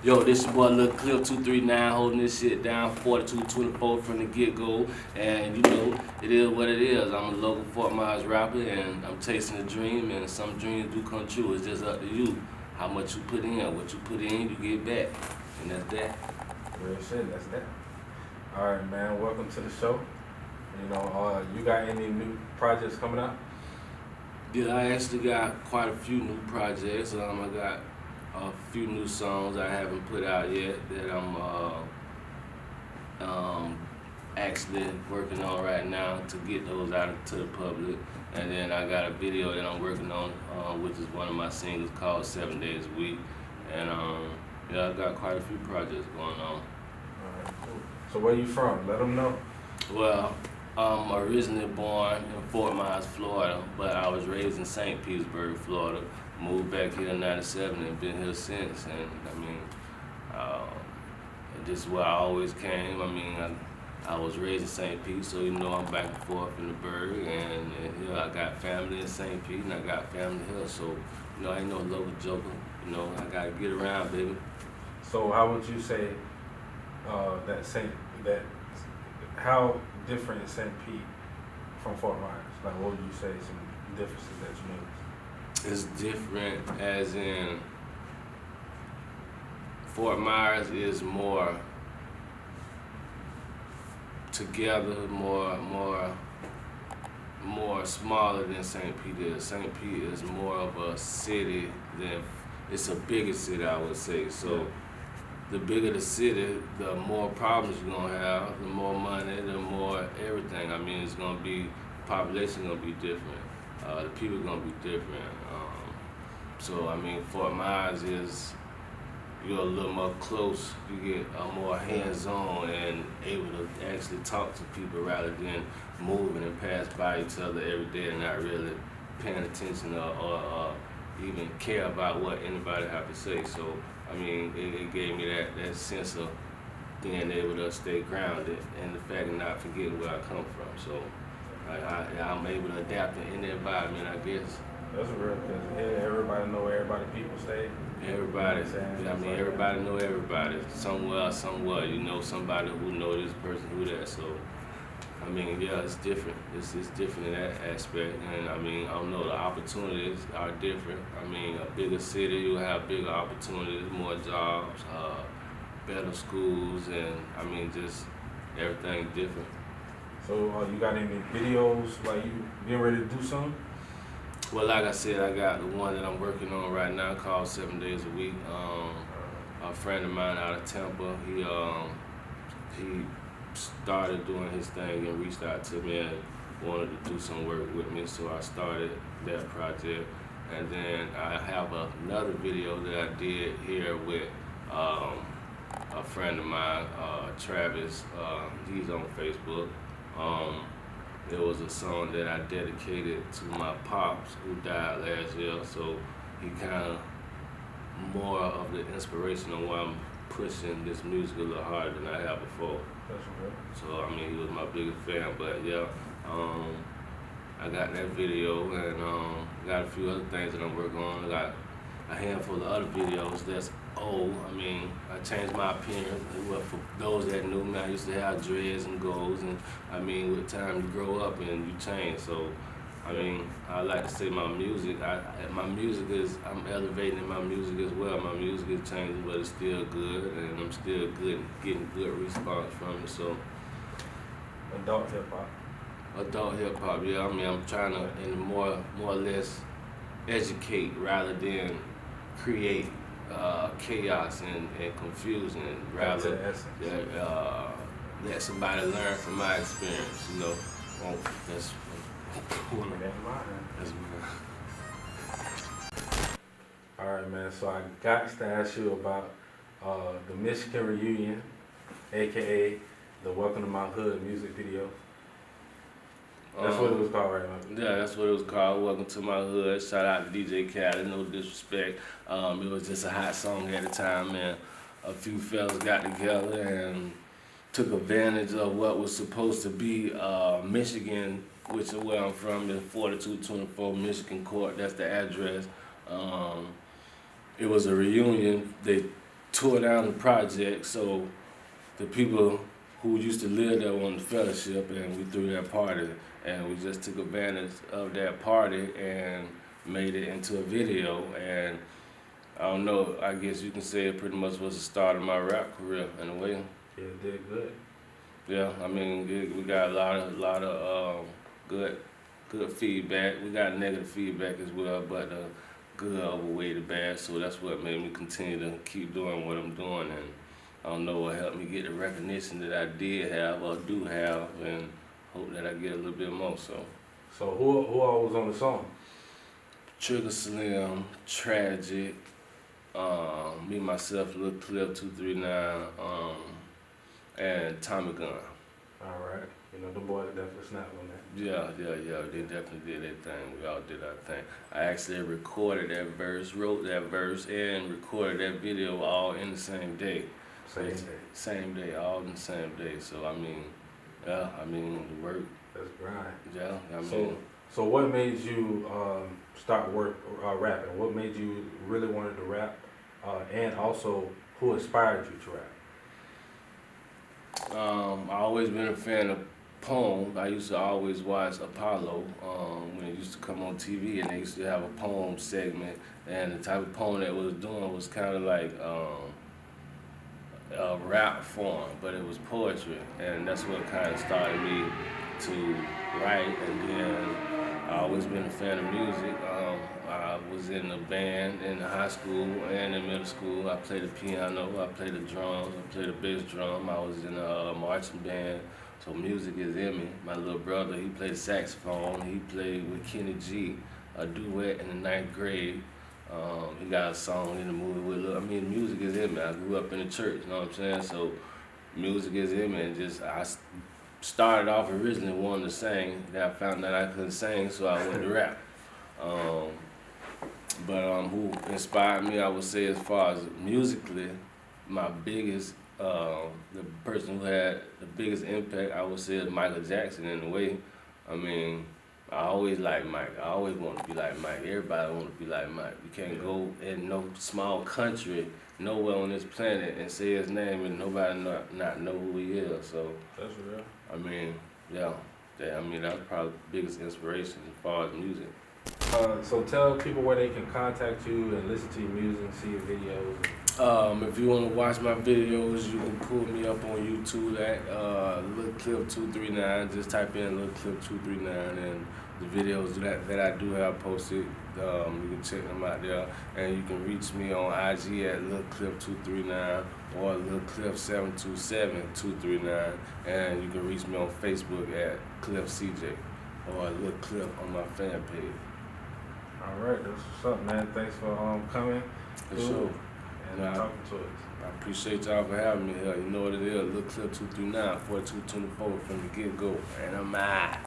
Yo, this your boy Lil cliff239 holding this shit down 4224 from the get-go. And you know, it is what it is. I'm a local Fort Myers rapper and I'm chasing a dream, and some dreams do come true. It's just up to you. How much you put in, what you put in, you get back. And that's that. Real shit, that's that. Alright, man, welcome to the show. You know, you got any new projects coming out? Yeah, I actually got quite a few new projects. I got a few new songs I haven't put out yet that I'm actually working on right now to get those out to the public. And then I got a video that I'm working on, which is one of my singles called 7 Days a Week. And yeah, I got quite a few projects going on. Alright, cool. So where you from? Let them know. Well, I'm originally born in Fort Myers, Florida, but I was raised in St. Petersburg, Florida. Moved back here in '97 and been here since. And I mean, this is where I always came. I mean, I was raised in St. Pete, so you know I'm back and forth in the Burg, and here I got family in St. Pete, and I got family here. So you know, I ain't no local joker. You know, I gotta get around, baby. So how would you say how different is St. Pete from Fort Myers? Like, what would you say some differences that you noticed? It's different as in Fort Myers is more together, more smaller than St. Pete is. St. Pete is more of a city than, it's a bigger city, I would say. So the bigger the city, the more problems you're gonna have, the more money, the more everything. I mean, it's gonna be, population gonna be different. The people gonna be different. So I mean, Fort Myers is, you're a little more close. You get more hands-on and able to actually talk to people rather than moving and pass by each other every day and not really paying attention or even care about what anybody have to say. So I mean, it gave me that sense of being able to stay grounded and the fact of not forgetting where I come from. So I'm able to adapt to any environment, I guess. That's real, because yeah, everybody know where everybody people stay. Everybody, I mean, everybody know everybody. Somewhere, you know somebody who know this person, who that. So, I mean, yeah, it's different. It's different in that aspect. And I mean, I don't know, the opportunities are different. I mean, a bigger city, you have bigger opportunities, more jobs, better schools, and I mean, just everything different. So you got any videos, like you getting ready to do something? Well, like I said, I got the one that I'm working on right now called 7 Days a Week. A friend of mine out of Tampa, he started doing his thing and reached out to me and wanted to do some work with me, so I started that project. And then I have another video that I did here with a friend of mine, Travis. He's on Facebook. It was a song that I dedicated to my pops who died last year, so he kind of more of the inspiration on why I'm pushing this music a little harder than I have before. That's good. So I mean, he was my biggest fan, but yeah, I got that video and got a few other things that I'm working on. I got a handful of other videos that's old. I mean, I changed my appearance. Well, for those that knew me, I used to have dreads and goals, and I mean, with time you grow up and you change. So, I mean, I like to say my music. I'm elevating in my music as well. My music is changing, but it's still good, and I'm still getting good response from it. So, Adult hip hop. Adult hip hop, yeah. I mean, I'm trying to, in more or less, educate rather than create chaos and confusion, rather let somebody learn from my experience, you know. That's Alright, man, so I got to ask you about the Michigan Reunion, aka the Welcome to My Hood music video. That's what it was called, right now? Yeah, that's what it was called, Welcome to My Hood. Shout out to DJ Khaled, no disrespect. It was just a hot song at the time, and a few fellas got together and took advantage of what was supposed to be Michigan, which is where I'm from, in 4224 Michigan Court, that's the address. It was a reunion. They tore down the project, so the people who used to live there wanted the fellowship, and we threw that party, and we just took advantage of that party and made it into a video. And I don't know, I guess you can say it pretty much was the start of my rap career in a way. Yeah, it did good. Yeah, I mean, we got a lot of good feedback. We got negative feedback as well, but good outweighed the bad. So that's what made me continue to keep doing what I'm doing, and I don't know what helped me get the recognition that I did have or do have, and hope that I get a little bit more. So who all was on the song? Trigger Slim, Tragic, me myself, Lil cliff239, and Tommy Gunn. All right. You know, the boys definitely snapped on that. Yeah, they definitely did their thing. We all did our thing. I actually recorded that verse, wrote that verse, and recorded that video all in the same day. Same day, all in the same day. So I mean, yeah, the work. That's grind. Yeah, I mean. So what made you start rapping? What made you really wanted to rap? And also, who inspired you to rap? I always been a fan of poems. I used to always watch Apollo when it used to come on TV, and they used to have a poem segment. And the type of poem that was doing was kind of like a rap form, but it was poetry, and that's what kind of started me to write. And then I always been a fan of music. I was in a band in high school and in middle school. I played the piano, I played the drums, I played the bass drum. I was in a marching band, so music is in me. My little brother, he played saxophone. He played with Kenny G, a duet in the 9th grade. He got a song in the movie with, music is in me. I grew up in the church, you know what I'm saying? So music is in me, and I started off originally wanting to sing. Then I found that I couldn't sing, so I went to rap. But who inspired me, I would say, as far as musically, my biggest, the person who had the biggest impact, I would say, is Michael Jackson in a way. I mean, I always liked Mike. I always want to be like Mike. Everybody want to be like Mike. You can't go in no small country, nowhere on this planet, and say his name and nobody not know who he is. So that's real. I mean, yeah. That's probably the biggest inspiration as far as music. So tell people where they can contact you and listen to your music, see your videos. If you want to watch my videos, you can pull me up on YouTube at Lil cliff239. Just type in Lil cliff239, and the videos that I do have posted, you can check them out there. And you can reach me on IG at Lil cliff239 or Lil cliff727239, and you can reach me on Facebook at cliffcj or Lil Cliff on my fan page. All right, that's what's up, man. Thanks for coming. For sure. And talking to us. I appreciate y'all for having me here. You know what it is, Lil cliff239, 4224 from the get-go, and I'm out.